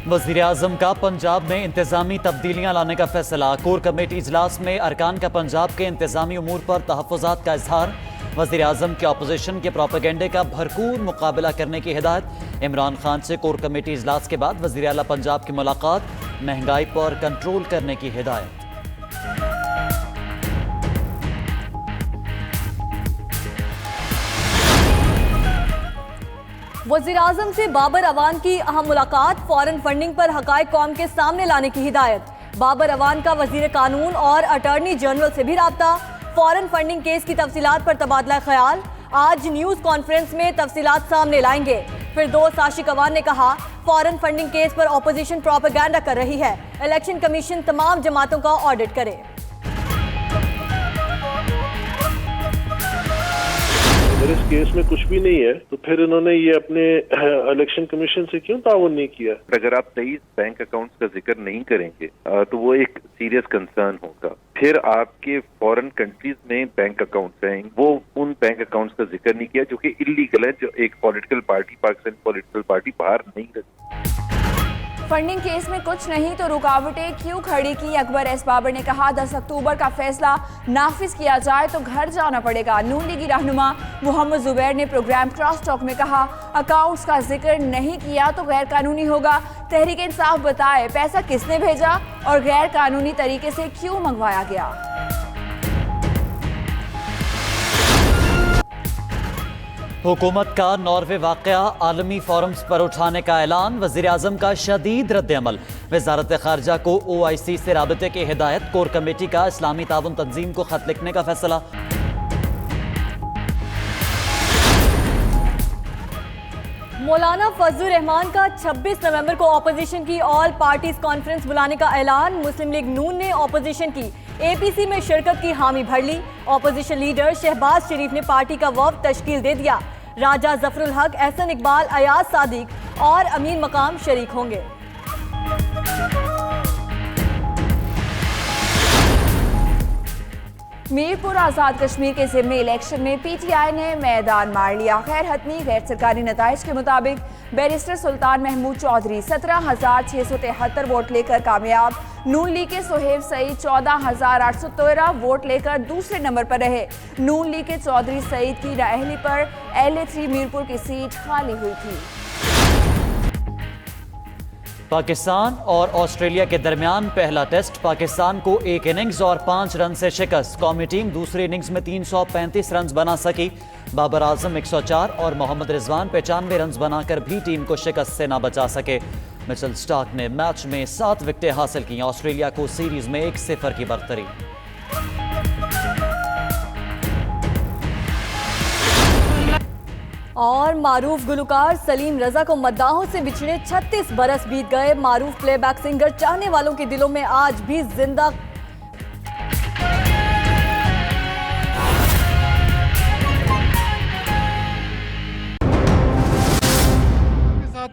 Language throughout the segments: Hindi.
वज़ीर आज़म का पंजाब में इंतजामी तब्दीलियां लाने का फैसला। कोर कमेटी इजलास में अरकान का पंजाब के इंतजामी उमूर पर तहफ़्फ़ुज़ात का इजहार। वज़ीर आज़म के अपोजिशन के प्रोपेगेंडे का भरपूर मुकाबला करने की हिदायत। इमरान खान से कोर कमेटी इजलास के बाद वज़ीर आला पंजाब की मुलाकात। महंगाई पर कंट्रोल करने की हिदायत। वज़ीर आज़म से बाबर अवान की अहम मुलाकात। फॉरेन फंडिंग पर हक़ाइक़ कौम के सामने लाने की हिदायत। बाबर अवान का वज़ीर कानून और अटॉर्नी जनरल से भी राब्ता। फॉरेन फंडिंग केस की तफसीलात पर तबादला ख्याल। आज न्यूज़ कॉन्फ्रेंस में तफसीलात सामने लाएंगे। फिर दोस्त आशिक अवान ने कहा, फॉरेन फंडिंग केस पर ऑपोजिशन प्रोपेगेंडा कर रही है, इलेक्शन कमीशन तमाम जमातों का ऑडिट करे। अगर इस केस में कुछ भी नहीं है तो फिर इन्होंने ये अपने इलेक्शन कमीशन से क्यों ताउन नहीं किया? अगर आप 23 बैंक अकाउंट्स का जिक्र नहीं करेंगे तो वो एक सीरियस कंसर्न होगा। फिर आपके फॉरेन कंट्रीज में बैंक अकाउंट्स हैं, वो उन बैंक अकाउंट्स का जिक्र नहीं किया जो कि इलीगल है, जो एक political party, Pakistan political party बाहर नहीं रखती। फंडिंग केस में कुछ नहीं तो रुकावटें क्यों खड़ी की? अकबर एस बाबर ने कहा, 10 अक्टूबर का फैसला नाफिज किया जाए तो घर जाना पड़ेगा। नून लीगी रहनुमा मोहम्मद जुबैर ने प्रोग्राम क्रॉस टॉक में कहा, अकाउंट्स का जिक्र नहीं किया तो गैर कानूनी होगा। तहरीक इंसाफ बताए पैसा किसने भेजा और गैर कानूनी तरीके से क्यों मंगवाया गया। हुकूमत का नॉर्वे वाक़या आलमी फोरम्स पर उठाने का ऐलान। वज़ीर आज़म का शदीद रद्द-ए-अमल। वज़ारत ख़ारजा को OIC से राबते की हिदायत। कोर कमेटी का इस्लामी ताउन तंजीम को खत लिखने का फैसला। मौलाना फजलुर रहमान का 26 नवंबर को ऑपोजिशन की ऑल पार्टीज कॉन्फ्रेंस बुलाने का ऐलान। मुस्लिम लीग नून ने ऑपोजिशन की APC में शिरकत की हामी भर ली। ऑपोजिशन लीडर शहबाज शरीफ ने पार्टी का वफ़द तश्कील दे दिया। राजा जफरुल हक, एहसन इकबाल, अयाज सादिक और अमीन मकाम शरीक होंगे। मीरपुर आज़ाद कश्मीर के ज़िम्नी इलेक्शन में PTI ने मैदान मार लिया। खैर हतमी गैर सरकारी नताइज के मुताबिक बैरिस्टर सुल्तान महमूद चौधरी 17,673 वोट लेकर कामयाब। नून लीग के सोहेब सईद 14,813 वोट लेकर दूसरे नंबर पर रहे। नून लीग के चौधरी सईद की नाअहली पर LA3 मीरपुर की सीट खाली हुई थी। पाकिस्तान और ऑस्ट्रेलिया के दरमियान पहला टेस्ट। पाकिस्तान को 1 इनिंग्स और 5 रन से शिकस्त। कौमी टीम दूसरी इनिंग्स में 335 रन बना सकी। बाबर आजम 104 और मोहम्मद रिजवान 95 रन बनाकर भी टीम को शिकस्त से ना बचा सके। मिचेल स्टार्क ने मैच में 7 विकेटें हासिल की। ऑस्ट्रेलिया को सीरीज में 1-0 की बरतरी। और मारूफ गुलकार सलीम रजा को मद्दाहों से बिछड़े 36 बरस बीत गए। मारूफ प्लेबैक सिंगर चाहने वालों के दिलों में आज भी जिंदा।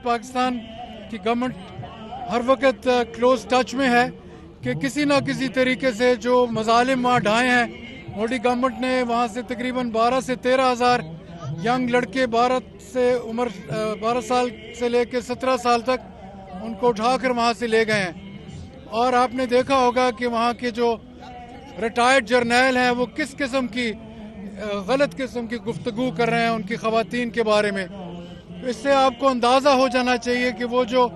पाकिस्तान की गवर्नमेंट हर वक्त क्लोज टच में है कि किसी ना किसी तरीके से जो मजालिम वहाँ ढाए हैं, मोदी गवर्नमेंट ने वहाँ से तकरीबन 12 से 13 हज़ार यंग लड़के 12 साल से लेकर 17 साल तक उनको उठाकर वहाँ से ले गए हैं। और आपने देखा होगा कि वहाँ के जो रिटायर्ड जर्नैल हैं वो किस किस्म की गलत किस्म की गुफ्तगू कर रहे हैं उनकी ख़वातीन के बारे में। तो इससे आपको अंदाज़ा हो जाना चाहिए कि वो जो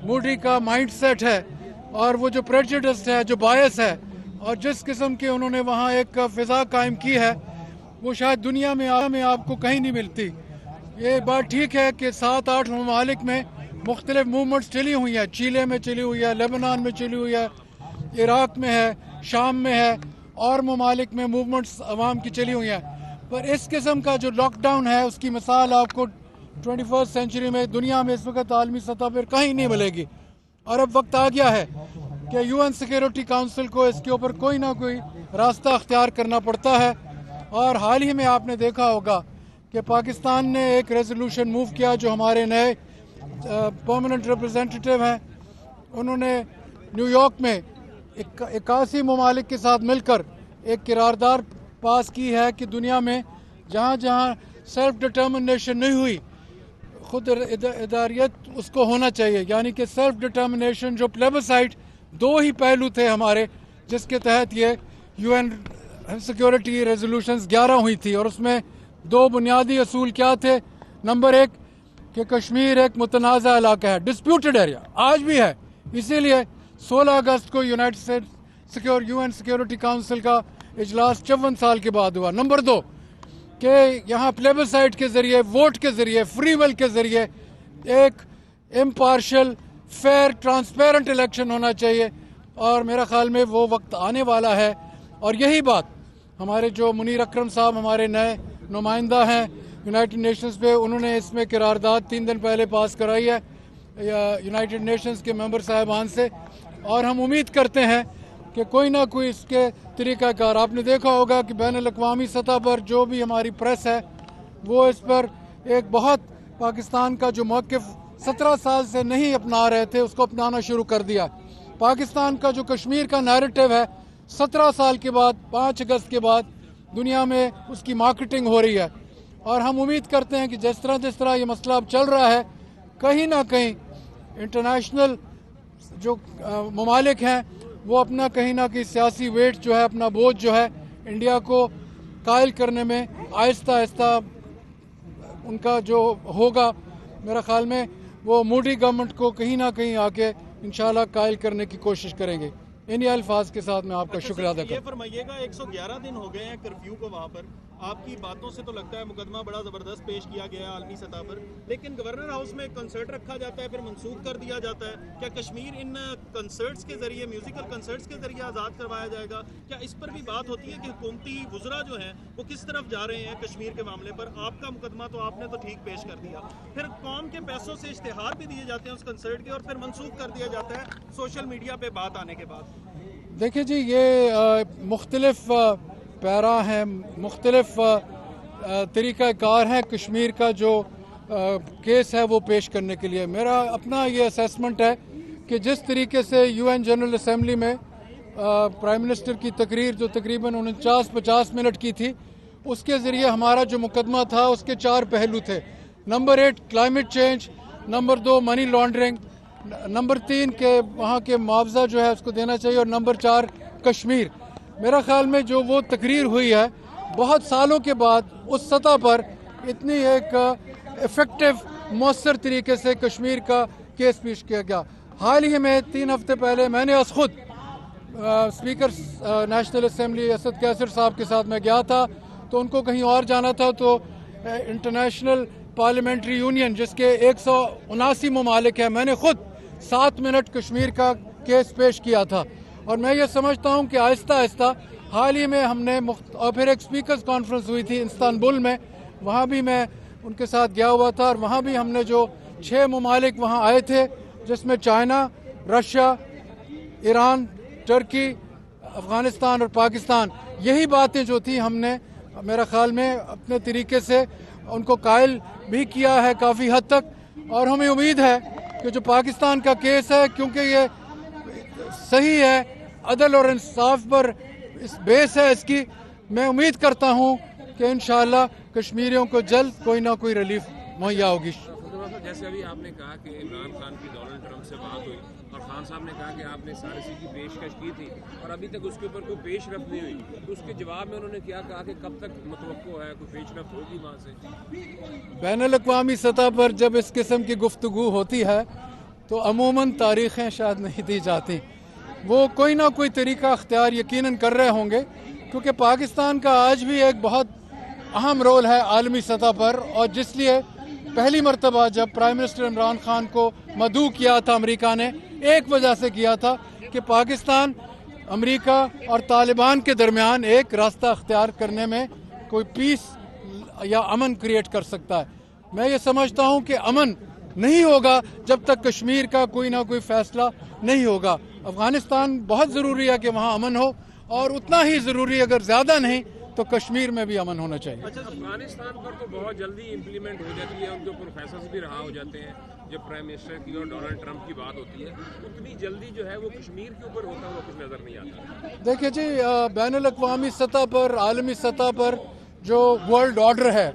मोदी का माइंडसेट है और वो जो प्रेजुडिस है, जो बायस है और जिस किस्म की उन्होंने वहाँ एक फ़िज़ा कायम की है, वो शायद दुनिया में आपको कहीं नहीं मिलती। ये बात ठीक है कि 7-8 ममालिक में मुख्तलिफ मूवमेंट्स चली हुई हैं। चीले में चली हुई है, लेबनान में चली हुई है, इराक़ में है, शाम में है और ममालिक में मूवमेंट्स अवाम की चली हुई हैं। पर इस किस्म का जो लॉकडाउन है उसकी मिसाल आपको 21st सेंचुरी में दुनिया में इस वक्त आलमी सतह पर कहीं नहीं मिलेगी। और अब वक्त आ गया है कि UN सिक्योरिटी काउंसिल को इसके ऊपर कोई ना कोई रास्ता अख्तियार करना पड़ता है। और हाल ही में आपने देखा होगा कि पाकिस्तान ने एक रेजोल्यूशन मूव किया, जो हमारे नए परमानेंट रिप्रेजेंटेटिव हैं, उन्होंने न्यूयॉर्क में 81 ममालिक के साथ मिलकर एक करारदाद पास की है कि दुनिया में जहाँ जहाँ सेल्फ डिटर्मिनेशन नहीं हुई, खुद इदारियत उसको होना चाहिए, यानी कि सेल्फ डिटर्मिनेशन। जो प्लेबसाइट 2 ही पहलू थे हमारे, जिसके तहत ये UN सिक्योरिटी रेजोल्यूशंस 11 हुई थी, और उसमें 2 बुनियादी असूल क्या थे। नंबर 1 कि कश्मीर एक मुतनाज़ा इलाका है, डिस्प्यूटेड एरिया, आज भी है। इसीलिए 16 अगस्त को UN सिक्योरिटी काउंसिल का इजलास 54 साल के बाद हुआ। नंबर 2 कि यहाँ प्लेबसाइट के ज़रिए, वोट के ज़रिए, फ्री विल के ज़रिए एक इम्पार्शल, फेयर, ट्रांसपेरेंट इलेक्शन होना चाहिए, और मेरा ख्याल में वो वक्त आने वाला है। और यही बात हमारे जो मुनीर अकरम साहब हमारे नए नुमाइंदा हैं यूनाइटेड नेशंस पे, उन्होंने इसमें करारदाद 3 दिन पहले पास कराई है यूनाइटेड नेशंस के मेंबर साहिबान से, और हम उम्मीद करते हैं कि कोई ना कोई इसके तरीक़ाकार। आपने देखा होगा कि बैनुल अक़वामी सतह पर जो भी हमारी प्रेस है वो इस पर एक बहुत पाकिस्तान का जो मौक़िफ़ 17 साल से नहीं अपना रहे थे उसको अपनाना शुरू कर दिया। पाकिस्तान का जो कश्मीर का नैरेटिव है 17 साल के बाद, 5 अगस्त के बाद दुनिया में उसकी मार्केटिंग हो रही है, और हम उम्मीद करते हैं कि जिस तरह ये मसला अब चल रहा है, कहीं ना कहीं इंटरनेशनल जो ममालिक हैं वो अपना कहीं ना कहीं सियासी वेट जो है, अपना बोझ जो है इंडिया को कायल करने में आहिस्ता आहिस्ता उनका जो होगा, मेरा ख्याल में वो मोदी गवर्नमेंट को कहीं ना कहीं आके इंशाल्लाह कायल करने की कोशिश करेंगे। इन्हीं अल्फाज के साथ मैं आपका शुक्रिया अदा करता हूं। ये फरमाइएगा 111 दिन हो गए हैं कर्फ्यू को वहाँ पर, आपकी बातों से तो लगता है मुकदमा बड़ा ज़बरदस्त पेश किया गया है आलमी सतह पर, लेकिन गवर्नर हाउस में एक कंसर्ट रखा जाता है फिर मनसूख कर दिया जाता है। क्या कश्मीर इन कंसर्ट्स के जरिए, म्यूजिकल कंसर्ट्स के जरिए आज़ाद करवाया जाएगा? क्या इस पर भी बात होती है कि हुकूमती वुज़रा जो हैं वो किस तरफ जा रहे हैं कश्मीर के मामले पर? आपका मुकदमा तो आपने तो ठीक पेश कर दिया, फिर कौम के पैसों से इश्तिहार भी दिए जाते हैं उस कंसर्ट के और फिर मनसूख कर दिया जाता है सोशल मीडिया पर बात आने के बाद। देखिए जी, ये मुख्तलिफ पैरा हैं, मुख्तलिफ तरीक़ाकार हैं कश्मीर का जो केस है वो पेश करने के लिए। मेरा अपना ये असेसमेंट है कि जिस तरीके से UN जनरल असम्बली में प्राइम मिनिस्टर की तकरीर जो तकरीबन 49-50 मिनट की थी, उसके ज़रिए हमारा जो मुकदमा था उसके 4 पहलू थे। Number 8 climate change, number 2 money laundering, number 3 के वहाँ के मुआवजा जो है उसको देना चाहिए, और नंबर 4 कश्मीर। मेरा ख्याल में जो वो तकरीर हुई है बहुत सालों के बाद उस सतह पर इतनी एक इफ़ेक्टिव मौसर तरीके से कश्मीर का केस पेश किया गया। हाल ही में 3 हफ्ते पहले मैंने खुद speaker national assembly Asad Qaiser साहब के साथ मैं गया था, तो उनको कहीं और जाना था, तो इंटरनेशनल पार्लियामेंट्री यूनियन जिसके 179 ममालिक हैं, मैंने खुद 7 मिनट कश्मीर का केस पेश किया था। और मैं ये समझता हूँ कि आहिस्ता आहिस्ता हाल ही में हमने और फिर एक स्पीकर्स कॉन्फ्रेंस हुई थी इस्तांबुल में, वहाँ भी मैं उनके साथ गया हुआ था, और वहाँ भी हमने जो 6 ममालिक वहाँ आए थे जिसमें चाइना, रशिया, ईरान, तुर्की, अफ़गानिस्तान और पाकिस्तान, यही बातें जो थी हमने मेरा ख्याल में अपने तरीके से उनको कायल भी किया है काफ़ी हद तक। और हमें उम्मीद है कि जो पाकिस्तान का केस है, क्योंकि ये सही है, अदल और इंसाफ पर इस बेस है इसकी, मैं उम्मीद करता हूँ कि इंशाअल्लाह कश्मीरियों को जल्द कोई ना कोई रिलीफ मुहैया होगी। जैसे अभी आपने कहा कि इमरान खान की डोनाल्ड ट्रंप से बात हुई और खान साहब ने कहा कि आपने सारसी की पेशकश की थी और अभी तक उसके ऊपर कोई पेशरफ नहीं हुई, तो उसके जवाब में उन्होंने क्या कहा कि कब तक मतवक्को है कोई पेशरफ होगी वहाँ से? बैनुल अक़वामी सतह पर जब इस किस्म की गुफ्तगू होती है तो अमूमन तारीखें शायद नहीं दी जाती, वो कोई ना कोई तरीका अख्तियार यकीनन कर रहे होंगे, क्योंकि पाकिस्तान का आज भी एक बहुत अहम रोल है आलमी सतह पर। और जिसलिए पहली मरतबा जब प्राइम मिनिस्टर इमरान खान को मदऊ किया था अमेरिका ने, एक वजह से किया था कि पाकिस्तान अमेरिका और तालिबान के दरमियान एक रास्ता अख्तियार करने में कोई पीस या अमन क्रिएट कर सकता है। मैं ये समझता हूँ कि अमन नहीं होगा जब तक कश्मीर का कोई ना कोई फैसला नहीं होगा। अफगानिस्तान बहुत ज़रूरी है कि वहाँ अमन हो, और उतना ही ज़रूरी अगर ज़्यादा नहीं तो कश्मीर में भी अमन होना चाहिए। अच्छा, अफगानिस्तान पर तो बहुत जल्दी इम्प्लीमेंट हो जाती है, उनके ऊपर फैसले भी रहा हो जाते हैं। जब प्राइम मिनिस्टर की और डोनाल्ड ट्रंप की बात होती है, उतनी जल्दी जो है वो कश्मीर के ऊपर होता हुआ कुछ नज़र नहीं आता। देखिए जी, बैनुल अक़वामी सतह पर, आलमी सतह पर जो वर्ल्ड ऑर्डर है,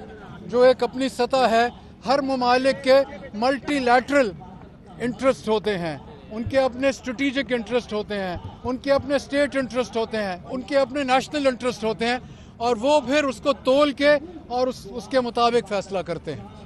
जो एक अपनी सतह है, हर ममालिक के मल्टीलैटरल इंटरेस्ट होते हैं, उनके अपने स्ट्रेटेजिक इंटरेस्ट होते हैं, उनके अपने स्टेट इंटरेस्ट होते हैं, उनके अपने नेशनल इंटरेस्ट होते हैं, और वो फिर उसको तोल के और उसके मुताबिक फैसला करते हैं।